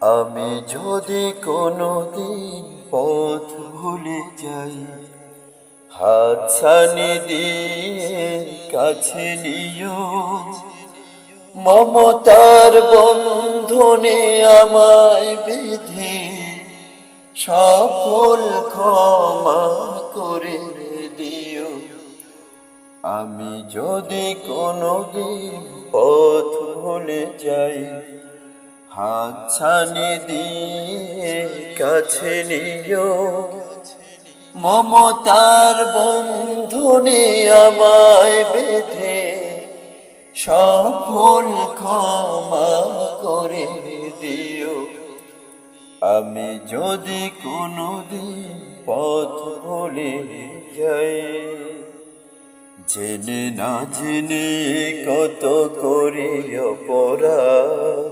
আমি যদি কোনোদিন পথ ভুলে যাই, হাত ছানি দিয়ে কাছে নিও। মমতার বন্ধনে আমায় বেঁধে সকল ক্ষমা করে দিও। আমি যদি কোনোদিন পথ ভুলে যাই, হাত ছানি দিয়ে কাছে নিও। মমতার বন্ধনে আমায় বেঁধে সকল ক্ষমা করে দিও। আমি যদি কোনোদিন পথ ভুলে যাই, জেনে না জেনে কত করি অপরাধ,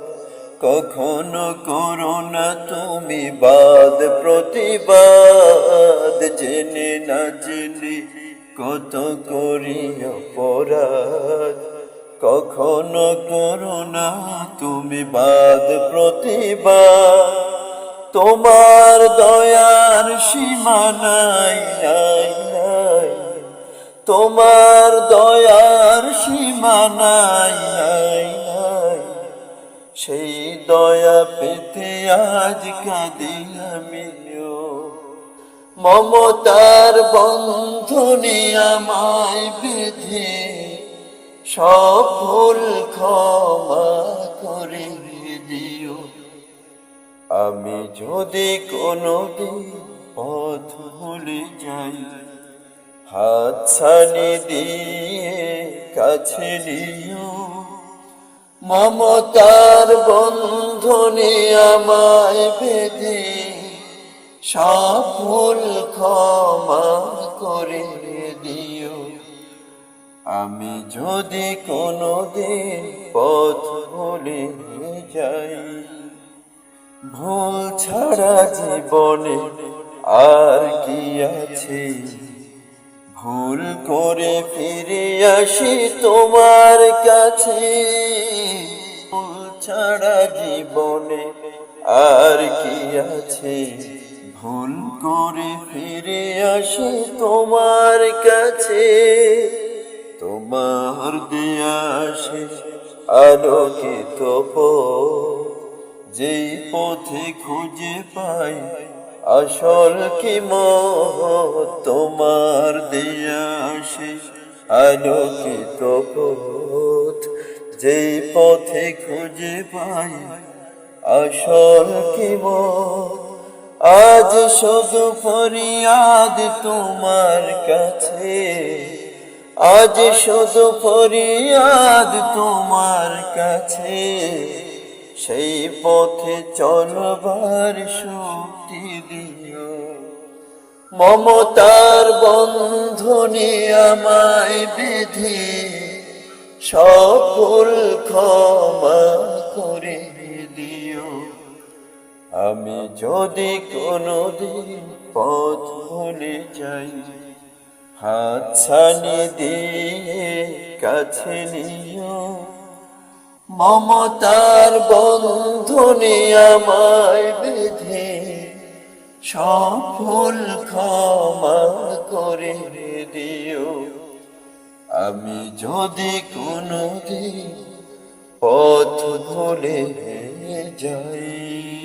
কখনো করো না তুমি বাদ প্রতিবাদ। জেনে না জেনে কত করি অপরাধ, কখনো করো না তুমি বাদ প্রতিবাদ। তোমার দয়ার সীমা নাই, নাই, নাই। তোমার দয়ার সীমা নাই, নাই, নাই। সেই দয়া পেতে আজ কাঁদি আমিও। মমতার বন্ধনে আমায় বেঁধে সকল ক্ষমা করে দিও। আমি যদি কোনোদিন পথ ভুলে যাই, হাত ছানি দিয়ে কাছে নিও। মমতার বন্ধনে আমায় বেঁধে সকল ক্ষমা করে দিও। আমি যদি কোনোদিন পথ ভুলে যাই, ভুল ছাড়া জীবনে আর কি আছে? ভুল করে ফিরে আসি তোমার কাছে। ভুল ছাড়া জীবনে আর কি আছে? ভুল করে ফিরে আসি তোমার কাছে। তোমার দেয়া শেষ আলোকিত পথ, যেই পথে খুঁজে পাই আসল কি মত। তোমার দেয়া শেষ আলোকিত পথ, যেই পথে খুঁজে পাই আসল কি মত। আজ শুধু ফরিয়াদ তোমার কাছে, আজ শুধু ফরিয়াদ তোমার কাছে। সেই পথে চলবার শক্তি দিও। মমতার বন্ধনে আমায় বেঁধে সকল ক্ষমা করে দিও। আমি যদি কোনোদিন পথ ভুলে যাই, হাত ছানি দিয়ে কাছে নিও। মমতার বন্ধনে আমায় বেঁধে সকল ক্ষমা করে দিও। আমি যদি কোনোদিন পথ ভুলে যাই।